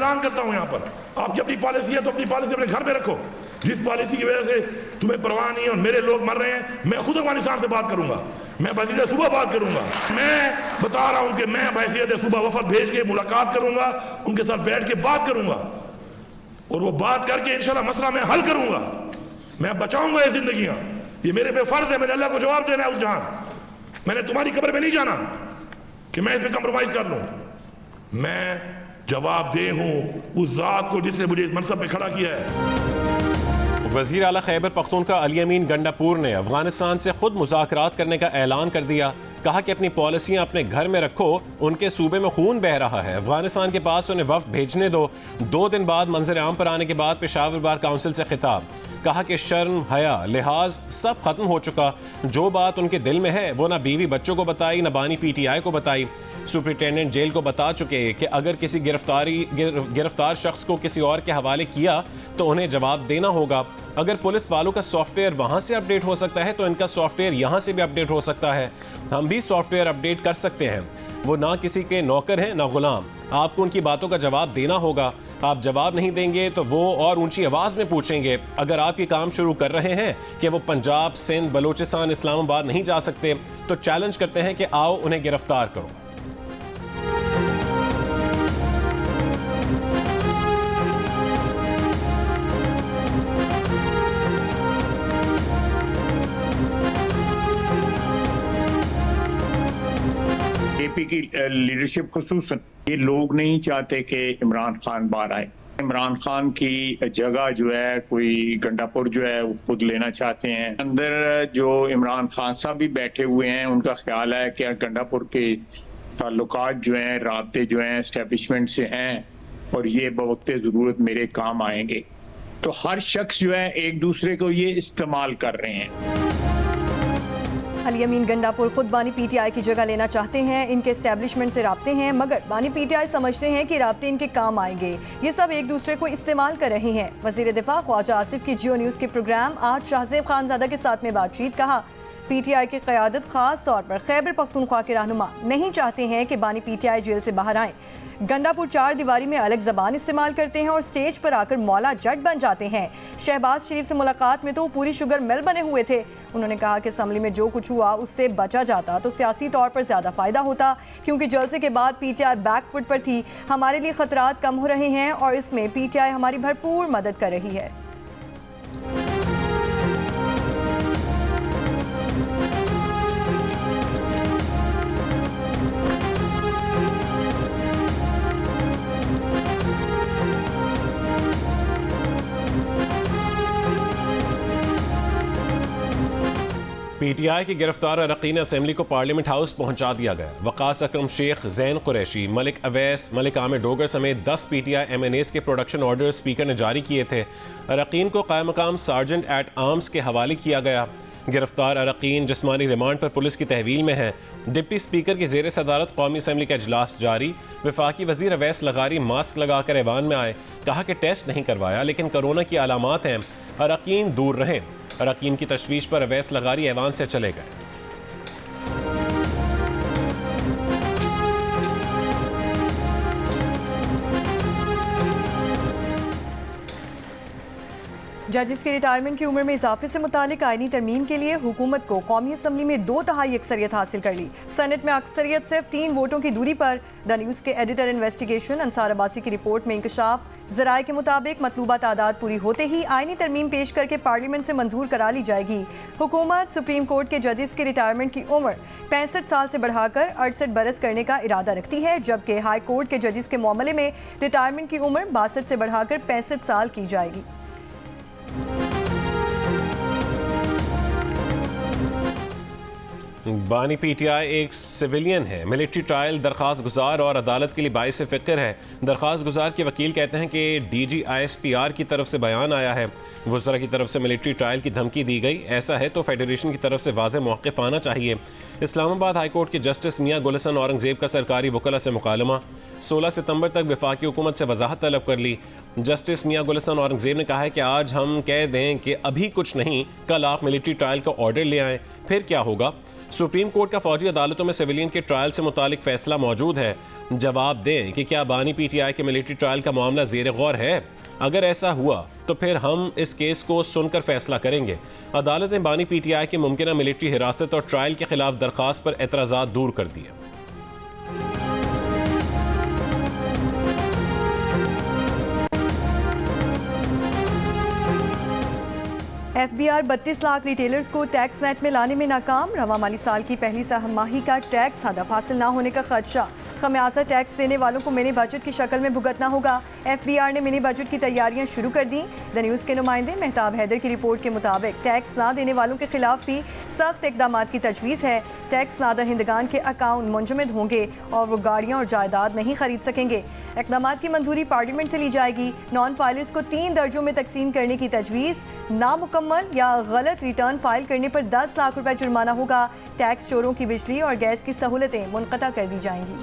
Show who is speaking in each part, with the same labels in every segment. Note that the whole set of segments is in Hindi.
Speaker 1: ऐलान करता हूँ यहाँ पर, आपकी अपनी पॉलिसी है तो अपनी पॉलिसी अपने घर में रखो। जिस पॉलिसी की वजह से तुम्हें परवाह नहीं है और मेरे लोग मर रहे हैं, मैं खुद अफगानिस्तान से बात करूंगा, मैं वज़ीर सुबह बात करूंगा। मैं बता रहा हूं कि मैं हैसियत सुबह वफद भेज के मुलाकात करूंगा, उनके साथ बैठ के बात करूंगा और वो बात करके इंशाल्लाह मसला मैं हल करूंगा, मैं बचाऊंगा ये जिंदगियां। ये मेरे पे फर्ज है, मैंने अल्लाह को जवाब देना है उस जहां। मैंने तुम्हारी कब्र में नहीं जाना कि मैं इसमें कंप्रोमाइज कर लूं। मैं जवाबदेह हूं उस जात को जिसने मुझे इस मनसब पे खड़ा किया है।
Speaker 2: वज़ीर आला खैबर पख्तूनख्वा अली अमीन गंडापुर ने अफगानिस्तान से खुद मुज़ाकरात करने का ऐलान कर दिया। कहा कि अपनी पॉलिसियां अपने घर में रखो, उनके सूबे में खून बह रहा है, अफगानिस्तान के पास उन्हें वफ्द भेजने दो। 2 दिन बाद मंजर आम पर आने के बाद पेशावर बार काउंसिल से खिताब। कहा कि शर्म, हया, लिहाज सब खत्म हो चुका। जो बात उनके दिल में है वो ना बीवी बच्चों को बताई, ना बानी PTI को बताई। सुपरिटेंडेंट जेल को बता चुके कि अगर किसी गिरफ्तार शख्स को किसी और के हवाले किया तो उन्हें जवाब देना होगा। अगर पुलिस वालों का सॉफ्टवेयर वहां से अपडेट हो सकता है तो इनका सॉफ्टवेयर यहां से भी अपडेट हो सकता है। हम भी सॉफ्टवेयर अपडेट कर सकते हैं। वो ना किसी के नौकर हैं ना गुलाम। आपको उनकी बातों का जवाब देना होगा। आप जवाब नहीं देंगे तो वो और ऊंची आवाज में पूछेंगे। अगर आप ये काम शुरू कर रहे हैं कि वो पंजाब, सिंध, बलूचिस्तान, इस्लामाबाद नहीं जा सकते तो चैलेंज करते हैं कि आओ उन्हें गिरफ्तार करो।
Speaker 3: AP की लीडरशिप खुसूसन ये लोग नहीं चाहते कि इमरान खान बाहर आए। इमरान खान की जगह जो है कोई गंडापुर जो है वो खुद लेना चाहते हैं। अंदर जो इमरान खान साहब भी बैठे हुए हैं, उनका ख्याल है कि गंडापुर के ताल्लुकात जो हैं, राब्ते जो हैं एस्टेब्लिशमेंट से हैं और ये बवक्ते ज़रूरत मेरे काम आएंगे। तो हर शख्स जो है एक दूसरे को ये इस्तेमाल कर रहे हैं।
Speaker 4: अली अमीन गंडापुर खुद बानी PTI की जगह लेना चाहते हैं। इनके एस्टेब्लिशमेंट से राब्ते हैं मगर बानी PTI समझते हैं कि राब्ते इनके काम आएंगे। ये सब एक दूसरे को इस्तेमाल कर रहे हैं। वज़ीर दिफा ख्वाजा आसिफ की जियो न्यूज़ के प्रोग्राम आज शाहज़ेब खानज़ादा के साथ में बातचीत। कहा PTI की क़यादत ख़ास तौर पर खैबर पख्तूनख्वा के रहनुमा नहीं चाहते हैं कि बानी PTI जेल से बाहर आएँ। गंडापुर 4 दीवारी में अलग ज़बान इस्तेमाल करते हैं और स्टेज पर आकर मौला जट बन जाते हैं। शहबाज शरीफ से मुलाकात में तो पूरी शुगर मिल बने हुए थे। उन्होंने कहा कि असम्बली में जो कुछ हुआ उससे बचा जाता तो सियासी तौर पर ज़्यादा फ़ायदा होता, क्योंकि जलसे के बाद PTI बैकफुट पर थी। हमारे लिए ख़तरात कम हो रहे हैं और इसमें PTI हमारी भरपूर मदद कर रही है।
Speaker 2: PTI की गिरफ्तार अरकान असेंबली को पार्लियामेंट हाउस पहुंचा दिया गया। वकास अकरम शेख, जैन कुरैशी, मलिक अवैस, मलिक आमिर डोगर समेत 10 PTI MNAs के प्रोडक्शन ऑर्डर स्पीकर ने जारी किए थे। अरकान को कायम मकाम सार्जेंट एट आर्म्स के हवाले किया गया। गिरफ्तार अरकान जिस्मानी रिमांड पर पुलिस की तहवील में है। डिप्टी स्पीकर की ज़ेर सदारत कौमी असेंबली का इजलास जारी। वफाकी वज़ीर अवैस लगारी मास्क लगाकर ऐवान में आए। कहा कि टेस्ट नहीं करवाया लेकिन कोरोना की अलामात हैं, अरकान दूर रहें। अरकान की तशवीश पर अवैस लगारी ऐवान से चले गए।
Speaker 4: जजेस की रिटायरमेंट की उम्र में इजाफे से मुतालिक आईनी तरमीम के लिए हुकूमत को कौमी असम्बली में 2/3 अक्सरियत हासिल कर ली। सेनेट में अक्सरियत सिर्फ 3 वोटों की दूरी पर। द न्यूज़ के एडिटर इन्वेस्टिगेशन अंसार अब्बासी की रिपोर्ट में इंकशाफ। ज़राए के मुताबिक मतलूबा तादाद पूरी होते ही आईनी तरमीम पेश करके पार्लियामेंट से मंजूर करा ली जाएगी। हुकूमत सुप्रीम कोर्ट के जजेस के रिटायरमेंट की उम्र 65 साल से बढ़ाकर 68 बरस करने का इरादा रखती है, जबकि हाई कोर्ट के जजेस के मामले में रिटायरमेंट की उम्र 62 से बढ़ाकर 65 साल की जाएगी।
Speaker 2: बानी PTI एक सिविलियन है। मिलिट्री ट्रायल दरख्वास्त गुजार और अदालत के लिए बाइस फ़िक्र है। दरख्वास्त गुजार के वकील कहते हैं कि DG ISPR की तरफ से बयान आया है, वज़रा की तरफ से मिलिट्री ट्रायल की धमकी दी गई। ऐसा है तो फेडरेशन की तरफ से वाज़ेह मौक़िफ़ आना चाहिए। इस्लामाबाद हाई कोर्ट के जस्टिस मियां गुलशन औरंगज़ेब का सरकारी वकला से मुकालमा। 16 सितंबर तक वफाकी हुकूमत से वजाहत तलब कर ली। जस्टिस मियां गुलशन औरंगज़ेब ने कहा है कि आज हम कह दें कि अभी कुछ नहीं, कल आप मिलिट्री ट्रायल का ऑर्डर ले आएँ, फिर क्या होगा। सुप्रीम कोर्ट का फौजी अदालतों में सिविलियन के ट्रायल से मुतालिक फैसला मौजूद है। जवाब दें कि क्या बानी पीटीआई के मिलिट्री ट्रायल का मामला ज़ेर गौर है। अगर ऐसा हुआ तो फिर हम इस केस को सुनकर फैसला करेंगे। अदालत ने बानी पीटीआई की मुमकिना मिलिट्री हिरासत और ट्रायल के खिलाफ दरखास्त पर एतराज़ात दूर कर दिए।
Speaker 4: FBR 32 लाख रिटेलर्स को टैक्स नेट में लाने में नाकाम। रवा माली साल की पहली सहमाही का टैक्स हदफ हासिल ना होने का खदशा। खमियाजा टैक्स देने वालों को मिनी बजट की शक्ल में भुगतना होगा। FBR ने मिनी बजट की तैयारियां शुरू कर दी। द न्यूज़ के नुमाइंदे मेहताब हैदर की रिपोर्ट के मुताबिक टैक्स ना देने वालों के खिलाफ भी सख्त इकदाम की तजवीज़ है। टैक्स नादा हिंदगान के अकाउंट मुंजमद होंगे और वो गाड़ियाँ और जायदाद नहीं खरीद सकेंगे। इकदाम की मंजूरी पार्लियामेंट से ली जाएगी। नॉन फाइलर्स को 3 दर्जों में तकसीम करने की तजवीज़। नामुकम्मल या गलत रिटर्न फाइल करने पर 10 लाख रुपए जुर्माना होगा। टैक्स चोरों की बिजली और गैस की सहूलतें मुनक़ता कर दी जाएंगी।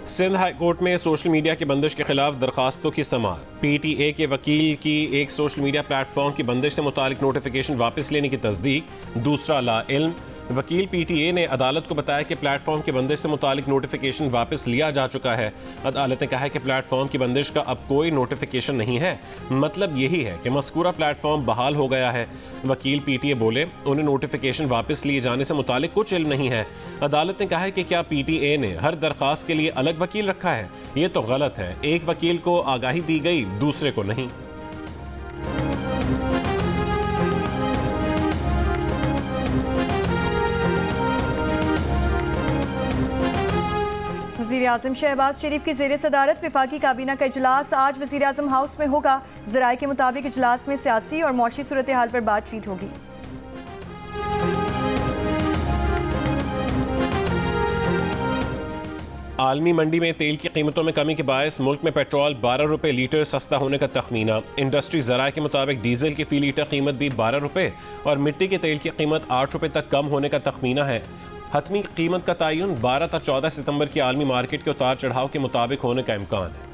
Speaker 2: सिंध हाई कोर्ट में सोशल मीडिया की बंदिश के खिलाफ दरखास्तों की समाअत। PTA के वकील की एक सोशल मीडिया प्लेटफॉर्म की बंदिश से मुतालिक नोटिफिकेशन वापस लेने की तस्दीक। दूसरा ला इल्म। वकील PTA ने अदालत को बताया कि प्लेटफॉर्म की बंदिश से मुतालिक नोटिफिकेशन वापस लिया जा चुका है। अदालत ने कहा है कि प्लेटफॉर्म की बंदिश का अब कोई नोटिफिकेशन नहीं है। मतलब यही है कि मज़कूरा प्लेटफॉर्म बहाल हो गया है। वकील PTA बोले उन्हें नोटिफिकेशन वापस लिए जाने से मुतालिक कुछ इल्म नहीं है। अदालत ने कहा है कि क्या PTA ने हर दरखास्त के लिए अलग वकील रखा है? ये तो गलत है। एक वकील को आगाही दी गई, दूसरे को नहीं।
Speaker 4: वज़ीर-ए-आज़म शहबाज शरीफ की ज़ेर सदारत वफाकी काबीना का इजलास आज वज़ीर-ए-आज़म हाउस में होगा। ज़राए के मुताबिक इजलास में सियासी और मौशी सूरत हाल पर बातचीत होगी।
Speaker 2: आलमी मंडी में तेल की कीमतों में कमी के बायस मुल्क में पेट्रोल 12 रुपये लीटर सस्ता होने का तखमीना। इंडस्ट्री ज़राए के मुताबिक डीजल की फ़ी लीटर कीमत भी 12 रुपये और मिट्टी के तेल की कीमत 8 रुपये तक कम होने का तखमीना है। हतमी कीमत का तयन 12 से 14 सितंबर की आलमी मार्केट के उतार चढ़ाव के मुताबिक होने का इम्कान है।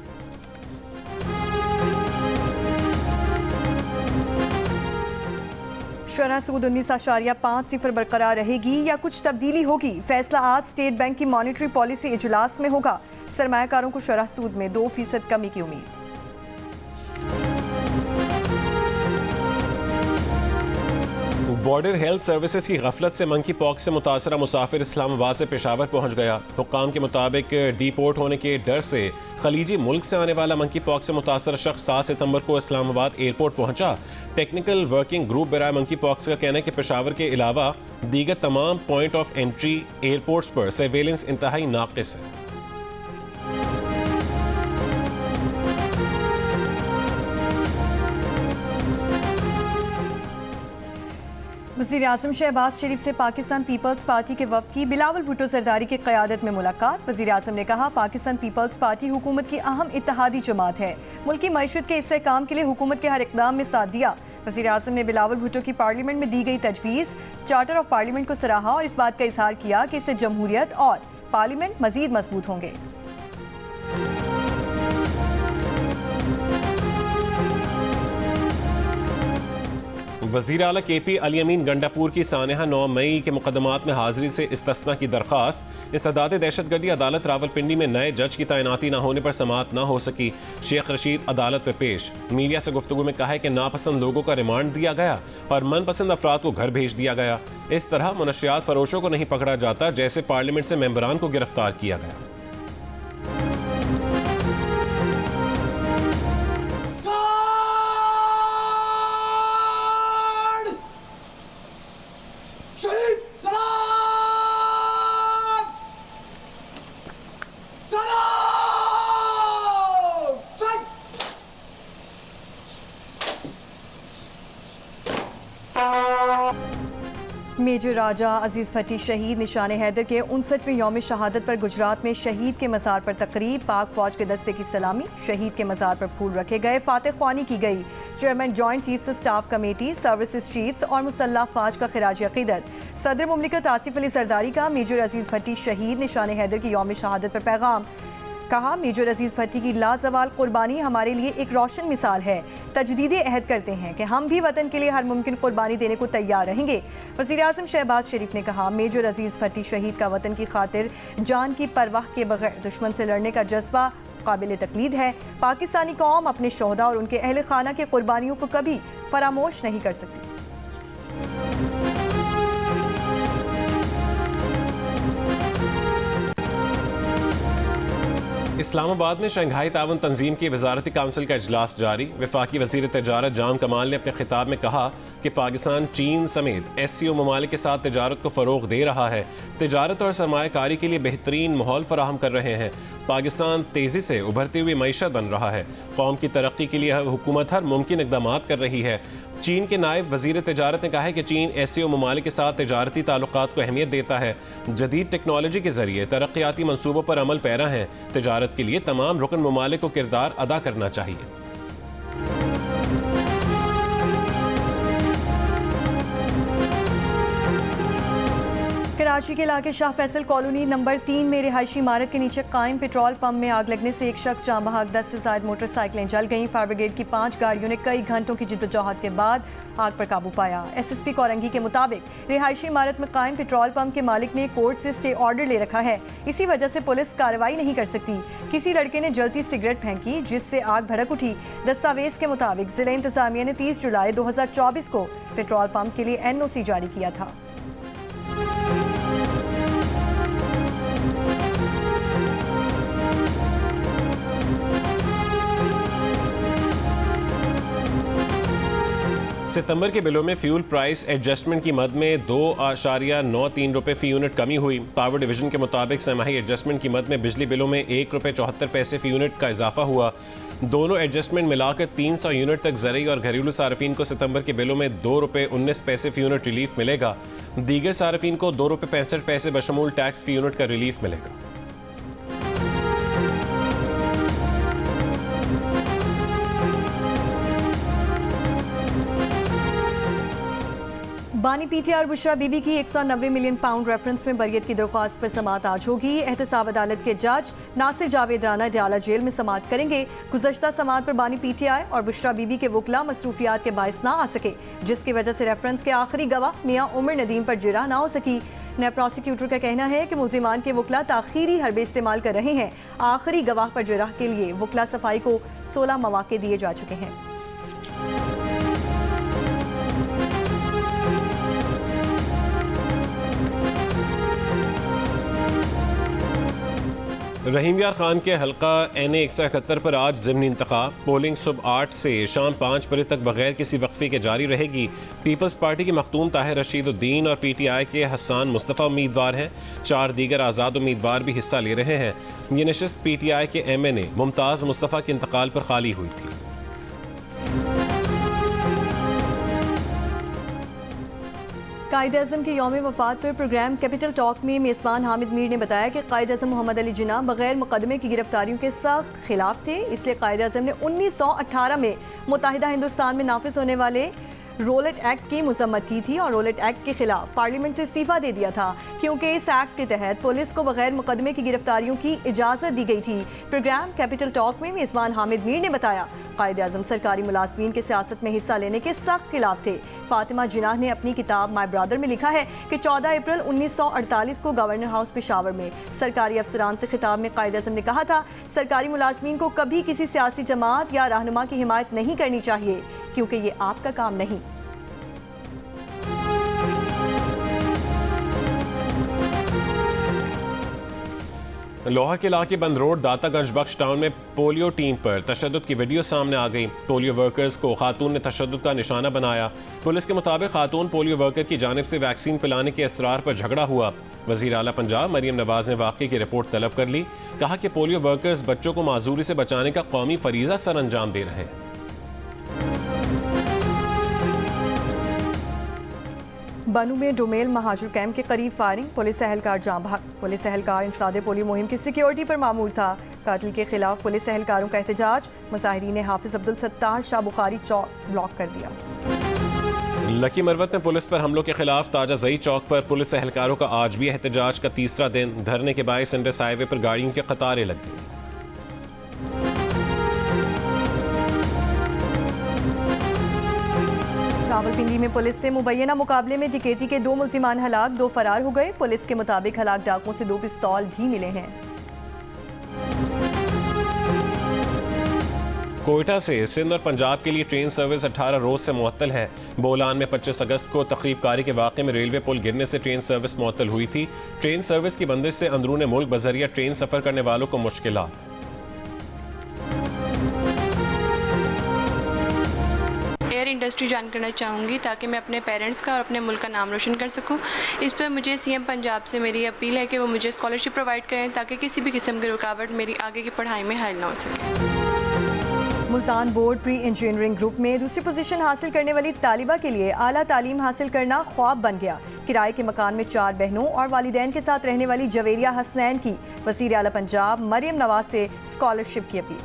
Speaker 4: शरह सूद 19.5% बरकरार रहेगी या कुछ तब्दीली होगी? फैसला आज स्टेट बैंक की मॉनिटरी पॉलिसी इजलास में होगा। सरमायाकारों को शरह सूद में 2% कमी की उम्मीद।
Speaker 2: बॉर्डर हेल्थ सर्विसेज की गफलत से मंकी पॉक्स से मुतासरा मुसाफिर इस्लामाबाद से पेशावर पहुंच गया। हुक्काम के मुताबिक डिपोर्ट होने के डर से खलीजी मुल्क से आने वाला मंकी पॉक्स से मुतासरा शख्स 7 सितंबर को इस्लामाबाद एयरपोर्ट पहुंचा। टेक्निकल वर्किंग ग्रुप बराए मंकी पॉक्स का कहना है कि पेशावर के अलावा दीगर तमाम पॉइंट ऑफ एंट्री एयरपोर्ट्स पर सर्वेलेंस इंतहाई नाक़िस है।
Speaker 4: वज़ीर-ए-आज़म शहबाज शरीफ से पाकिस्तान पीपल्स पार्टी के वफ़द की बिलावल भुट्टो ज़रदारी की क़यादत में मुलाकात। वज़ीर-ए-आज़म ने कहा पाकिस्तान पीपल्स पार्टी हुकूमत की अहम इत्तेहादी जमात है। मुल्की मईशत के इस्तेहकाम के लिए हुकूमत के हर इक़दाम में साथ दिया। वज़ीर-ए-आज़म ने बिलावल भुट्टो की पार्लियामेंट में दी गई तजवीज़ चार्टर ऑफ पार्लियामेंट को सराहा और इस बात का इजहार किया कि इससे जमहूरियत और पार्लियामेंट मज़ीद मजबूत होंगे।
Speaker 2: वज़ीर आला KP अली अमीन गंडापुर की सानहा 9 मई के मुकदमात में हाजिरी से इस्तिस्ना की दरख्वास्त। इस्तदाद दहशतगर्दी अदालत रावलपिंडी में नए जज की तैनाती न होने पर समाअत न हो सकी। शेख रशीद अदालत में पेश। मीडिया से गुफ्तगू में कहा है कि नापसंद लोगों का रिमांड दिया गया और मनपसंद अफराद को घर भेज दिया गया। इस तरह मुनशियात फरोशों को नहीं पकड़ा जाता जैसे पार्लियामेंट से मेंबरान को गिरफ्तार किया गया।
Speaker 4: मेजर राजा अजीज भट्टी शहीद निशान हैदर के 59वें यौम शहादत पर गुजरात में शहीद के मज़ार पर तकरीब। पाक फौज के दस्ते की सलामी। शहीद के मज़ार पर फूल रखे गए। फातह ख्वानी की गई। Chairman joint chiefs of staff committee services chiefs और मुसल्लह फौज का खिराज अकीदत। सदर मुमलिकत आसिफ अली जरदारी का मेजर अजीज भट्टी शहीद निशान हैदर की यौम शहादत पर पैगाम। कहा मेजर अजीज भट्टी की लाजवाल कुर्बानी हमारे लिए एक रोशन मिसाल है। तजदीद अहद करते हैं कि हम भी वतन के लिए हर मुमकिन कुर्बानी देने को तैयार रहेंगे। वज़ीर-ए-आज़म शहबाज शरीफ ने कहा, मेजर अजीज़ भट्टी शहीद का वतन की खातिर जान की परवाह के बगैर दुश्मन से लड़ने का जज्बा काबिल तकलीद है। पाकिस्तानी कौम अपने शोहदा और उनके अहले खाना की कुर्बानियों को कभी फरामोश नहीं कर सकती।
Speaker 2: इस्लामाबाद में शंघाई ताउन तंजीम की वजारती काउंसिल का इजलास जारी। वफाकी वज़ीर तजारत जाम कमाल ने अपने खिताब में कहा कि पाकिस्तान चीन समेत SCO ममालिक के साथ तजारत को फ़रोग दे रहा है, तजारत और सरमायाकारी के लिए बेहतरीन माहौल फराहम कर रहे हैं। पाकिस्तान तेज़ी से उभरती हुई मईशत बन रहा है। कौम की तरक्की के लिए हुकूमत हर मुमकिन इक़दाम कर रही है। चीन के नायब वज़ीर तजारत ने कहा है कि चीन SCO ममालिक के साथ तजारती ताल्लुकात को अहमियत देता है। जदीद टेक्नोलॉजी के जरिए तरक्याती मनसूबों पर अमल पैरा है। तजारत के लिए तमाम रुकन ममालिक को किरदार अदा करना चाहिए।
Speaker 4: कराची के इलाके शाह फैसल कॉलोनी नंबर 3 में रिहायशी इमारत के नीचे कायम पेट्रोल पंप में आग लगने से एक शख्स जाँ बहक, 10 से ज्यादा मोटरसाइकिलें जल गईं। फायर ब्रिगेड की 5 गाड़ियों ने कई घंटों की जिद्दोजहद के बाद आग पर काबू पाया। SSP कोरंगी के मुताबिक रिहायशी इमारत में कायम पेट्रोल पंप के मालिक ने कोर्ट से स्टे ऑर्डर ले रखा है, इसी वजह से पुलिस कार्रवाई नहीं कर सकती। किसी लड़के ने जलती सिगरेट फेंकी जिससे आग भड़क उठी। दस्तावेज के मुताबिक जिला इंतजामिया ने 30 जुलाई 2024 को पेट्रोल पंप के लिए NOC जारी किया था।
Speaker 2: सितंबर के बिलों में फ्यूल प्राइस एडजस्टमेंट की मद में 2.93 रुपये फी यूनिट कमी हुई। पावर डिवीजन के मुताबिक समाही एडजस्टमेंट की मद में बिजली बिलों में 1 रुपये 74 पैसे फी यूनिट का इजाफा हुआ। दोनों एडजस्टमेंट मिलाकर 300 यूनिट तक ज़रूरी और घरेलू सार्फिन को सितंबर के बिलों में 2 रुपये 19 पैसे फी यूनिट रिलीफ मिलेगा। दीगर सार्फिन को 2 रुपये 65 पैसे बशमूल टैक्स फी यूनिट का रिलीफ मिलेगा।
Speaker 4: बानी PTI और बुशरा बीबी की 190 मिलियन पाउंड रेफरेंस में बरियत की दरख्वास्त पर समाअत आज होगी। एहतसाब अदालत के जज नासिर जावेद राना डयाला जेल में समाअत करेंगे। गुज़श्ता समाअत पर बानी PTI और बुशरा बीबी के वकला मसरूफियात के बायस ना आ सके, जिसकी वजह से रेफरेंस के आखिरी गवाह मियाँ उमर नदीम पर जिरह ना हो सकी। नए प्रोसिक्यूटर का कहना है कि मुल्जिमान के वकला ताखीरी हरबे इस्तेमाल कर रहे हैं। आखिरी गवाह पर जिरह के लिए वकला सफाई को 16 मौके दिए जा चुके हैं।
Speaker 2: रहीम यार खान के हल्का NA 171 पर आज ज़िमनी इंतखाब। पोलिंग सुबह 8 से शाम 5 बजे तक बगैर किसी वक्फे के जारी रहेगी। पीपल्स पार्टी के मखदूम ताहिर रशीदुद्दीन और PTI के हसन मुस्तफ़ा उम्मीदवार हैं। 4 दीगर आज़ाद उम्मीदवार भी हिस्सा ले रहे हैं। ये नशिस्त PTI के MNA मुमताज़ मुस्तफ़ा के इंतकाल पर खाली हुई थी।
Speaker 4: कायद-ए-आज़म के यौम वफ़ात पर प्रोग्राम कैपिटल टॉक में मेज़बान हामिद मीर ने बताया कि कायद-ए-आज़म मोहम्मद अली जिन्ना बगैर मुकदमे की गिरफ्तारियों के सख्त खिलाफ थे, इसलिए कायद-ए-आज़म ने 1918 में मुत्तहिदा हिंदुस्तान में नाफिज होने वाले रोलेट एक्ट की मजम्मत की थी और रोलेट एक्ट के खिलाफ पार्लियामेंट से इस्तीफा दे दिया था, क्योंकि इस एक्ट के तहत पुलिस को बगैर मुकदमे की गिरफ्तारियों की इजाज़त दी गई थी। प्रोग्राम कैपिटल टॉक में मेज़बान हामिद मीर ने बताया, कायद-ए-आज़म सरकारी मुलाजमीन के सियासत में हिस्सा लेने के सख्त खिलाफ थे। फातिमा जिनाह ने अपनी किताब माई ब्रदर में लिखा है कि 14 अप्रैल 1948 को गवर्नर हाउस पेशावर में सरकारी अफसरान से खिताब में कायद-ए-आज़म ने कहा था, सरकारी मुलाजमीन को कभी किसी सियासी जमात या रहनुमा की हिमायत नहीं करनी चाहिए, क्योंकि ये आपका काम नहीं।
Speaker 2: लोहा के इलाके बंद रोड दातागंज बख्श टाउन में पोलियो टीम पर तशद्दुद की वीडियो सामने आ गई। पोलियो वर्कर्स को खातून ने तशद्दुद का निशाना बनाया। पुलिस के मुताबिक खातून पोलियो वर्कर की जानिब से वैक्सीन पिलाने के इसरार पर झगड़ा हुआ। वज़ीर आला पंजाब मरियम नवाज ने वाक़े की रिपोर्ट तलब कर ली। कहा कि पोलियो वर्कर्स बच्चों को माजूरी से बचाने का कौमी फरीज़ा सर अंजाम दे रहे हैं।
Speaker 4: बनू में डोमेल महाजुर कैंप के करीब फायरिंग, पुलिस एहलकार जाँ बहक। पुलिस एहलकार इंसादे पोलियो मुहिम की सिक्योरिटी पर मामूर था। कातिल के खिलाफ पुलिस एहलकारों का एहतजाज। मुजाहिरीन ने हाफिज अब्दुल सत्तार शाह बुखारी चौक ब्लॉक कर दिया।
Speaker 2: लकी मरवत में पुलिस पर हमलों के खिलाफ ताजा जई चौक पर पुलिस एहलकारों का आज भी एहतजाज का तीसरा दिन। धरने के बायस इंडस हाईवे पर गाड़ियों की कतारें लग गई।
Speaker 4: रावलपिंडी में पुलिस से मुबैना मुकाबले में डकैती के 2 मुल्जिमान हलाक, 2 फरार हो गए। पुलिस के मुताबिक हलाक डाकुओं से 2 पिस्तौल भी मिले हैं।
Speaker 2: कोयटा से सिंध और पंजाब के लिए ट्रेन सर्विस 18 रोज से मुअत्तल है। बोलान में 25 अगस्त को तकरीबकारी के वाक़े में रेलवे पुल गिरने से ट्रेन सर्विस मुअत्तल हुई थी। ट्रेन सर्विस की बंदिश से अंदरूनी मुल्क बजरिया ट्रेन सफ़र करने वालों को मुश्किलात।
Speaker 5: एयर इंडस्ट्री ज्वाइन करना चाहूँगी ताकि मैं अपने पेरेंट्स का और अपने मुल्क का नाम रोशन कर सकूँ। इस पर मुझे सीएम पंजाब से मेरी अपील है कि वो मुझे स्कॉलरशिप प्रोवाइड करें ताकि किसी भी किस्म की रुकावट मेरी आगे की पढ़ाई में हायल ना हो सके।
Speaker 4: Multan board pre engineering group में दूसरी पोजीशन हासिल करने वाली तालिबा के लिए आला तालीम हासिल करना ख्वाब बन गया। किराए के मकान में 4 बहनों और वालिदैन के साथ रहने वाली जवेरिया हसनैन की वज़ीर आला पंजाब मरियम नवाज से स्कॉलरशिप की अपील।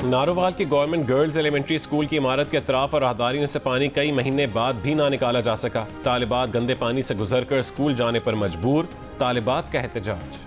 Speaker 2: नारोवाल की गवर्नमेंट गर्ल्स एलिमेंट्री स्कूल की इमारत के अतराफ और राहदारियों से पानी कई महीने बाद भी ना निकाला जा सका। तालिबात गंदे पानी से गुजरकर स्कूल जाने पर मजबूर, तालिबात का एहतजाज।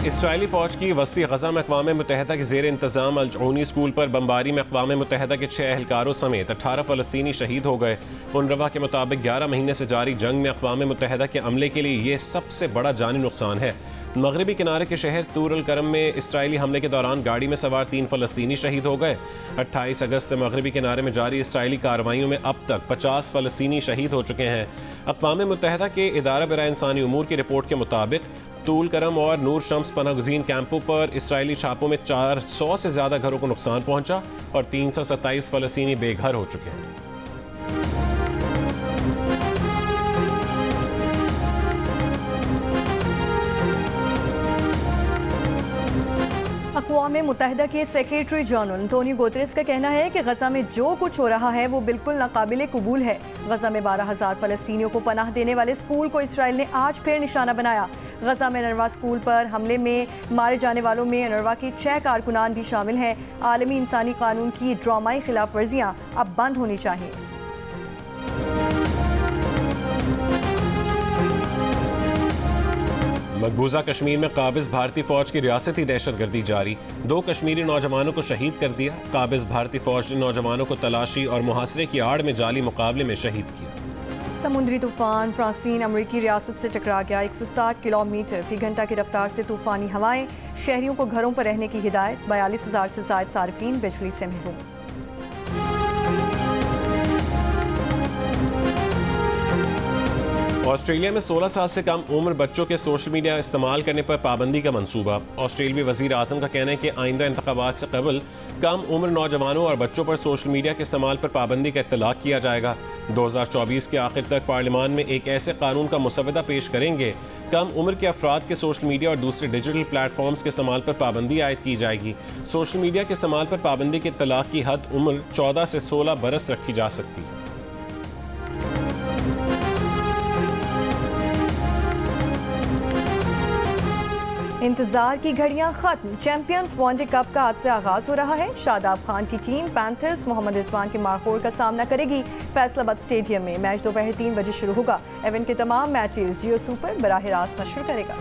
Speaker 2: इसराइली फौज की वस्ती गजा में अक़वाम मुत्तहिदा के ज़ेर इंतज़ाम अल-जऊनी स्कूल पर बमबारी में अक़वाम मुत्तहिदा के 6 एहलकारों समेत 18 फ़लस्तीनी शहीद हो गए। उनरवा के मुताबिक 11 महीने से जारी जंग में अक़वाम मुत्तहिदा के अमले के लिए ये सबसे बड़ा जानी नुकसान है। मगरबी किनारे के शहर तूर अल करम में इसराइली हमले के दौरान गाड़ी में सवार 3 फ़लस्तीनी शहीद हो गए। 28 अगस्त से मगरबी किनारे में जारी इसराइली कार्रवाइयों में अब तक 50 फ़लस्तीनी शहीद हो चुके हैं। अक़वाम मुत्तहिदा के इदारा बराए इंसानी उमूर की रिपोर्ट के मुताबिक तूल करम और नूर शम्स पनाहगज़ीन कैंपों पर इसराइली छापों में 400 से ज़्यादा घरों को नुकसान पहुंचा और 327 फ़लस्तीनी बेघर हो चुके हैं।
Speaker 4: अक़वाम मुत्तहिदा के सेक्रेटरी जनरल अंतोनियो गुतेरेस का कहना है कि गजा में जो कुछ हो रहा है वो बिल्कुल नाकाबिले कबूल है। गजा में 12,000 फ़लस्तीनियों को पनाह देने वाले स्कूल को इसराइल ने आज फिर निशाना बनाया। गजा में अनरवा स्कूल पर हमले में मारे जाने वालों में अनरवा के 6 कारकुनान भी शामिल हैं। आलमी इंसानी कानून की ड्रामाई खिलाफ वर्जियाँ अब बंद होनी चाहिए।
Speaker 2: मकबूजा कश्मीर में काबिज भारतीय फौज की रियासती दहशतगर्दी जारी, 2 कश्मीरी नौजवानों को शहीद कर दिया। काबिज भारतीय फौज ने नौजवानों को तलाशी और मुहासरे की आड़ में जाली मुकाबले में शहीद किया।
Speaker 4: समुद्री तूफान फ्रांसीन अमरीकी रियासत से टकरा गया। 160 किलोमीटर फी घंटा की रफ्तार से तूफानी हवाएं, शहरियों को घरों पर रहने की हिदायत। 42,000 से ज़ायद सार्फिन बिजली से महरूम।
Speaker 2: ऑस्ट्रेलिया में 16 साल से कम उम्र बच्चों के सोशल मीडिया इस्तेमाल करने पर पाबंदी का मंसूबा। ऑस्ट्रेलियावी वज़ीर आज़म का कहना है कि आइंदा इंतखाबात से कबल कम उम्र नौजवानों और बच्चों पर सोशल मीडिया के इस्तेमाल पर पाबंदी का इत्तलाक किया जाएगा। 2024 के आखिर तक पार्लियामान में एक ऐसे कानून का मुसवदा पेश करेंगे, कम उम्र के अफराद के सोशल मीडिया और दूसरे डिजिटल प्लेटफॉर्म्स के इस्तेमाल पर पाबंदी आयद की जाएगी। सोशल मीडिया के इस्तेमाल पर पाबंदी के इत्तलाक की हद उम्र 14 से 16 बरस रखी जा सकती है।
Speaker 4: इंतजार की घड़ियां खत्म। चैंपियंस वनडे कप का आज से आगाज हो रहा है। शादाब खान की टीम पैंथर्स मोहम्मद रिजवान के मारखोर का सामना करेगी फैसलाबाद स्टेडियम में। मैच दोपहर 3 बजे शुरू होगा। इवेंट के तमाम मैचेस जियो सुपर बराह रास्त नशर करेगा।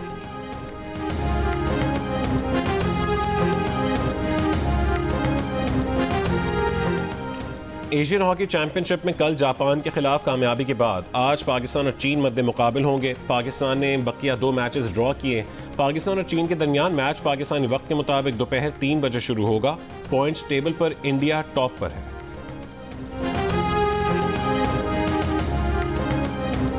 Speaker 2: एशियन हॉकी चैंपियनशिप में कल जापान के खिलाफ कामयाबी के बाद आज पाकिस्तान और चीन मध्य मुकाबल होंगे। पाकिस्तान ने बकिया 2 मैचेस ड्रॉ किए। पाकिस्तान और चीन के दरमियान मैच पाकिस्तानी वक्त के मुताबिक दोपहर 3 बजे शुरू होगा। पॉइंट्स टेबल पर इंडिया टॉप पर है।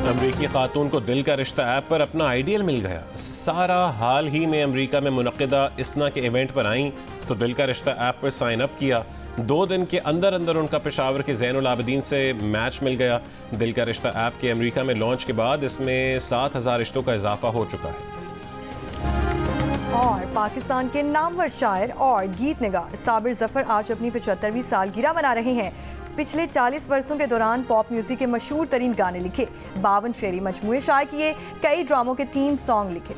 Speaker 2: अमरीकी खातून को दिल का रिश्ता ऐप पर अपना आइडियल मिल गया। सारा हाल ही में अमरीका में मुनक्किदा इस्ना के इवेंट पर आई तो दिल का रिश्ता ऐप पर साइन अप किया। 2 दिन के अंदर अंदर उनका पेशावर के ज़ैनुल आबिदीन से मैच मिल गया। दिल का रिश्ता ऐप के अमेरिका में लॉन्च के बाद इसमें 7,000 रिश्तों का इजाफा हो चुका है।
Speaker 4: और पाकिस्तान के नामवर शायर और गीत निगार साबिर जफर आज अपनी 75वीं सालगिरह मना रहे हैं। पिछले 40 वर्षों के दौरान पॉप म्यूजिक के मशहूर तरीन गाने लिखे, 52 शेरी मजमूए शाये किए, कई ड्रामों के 3 सॉन्ग लिखे।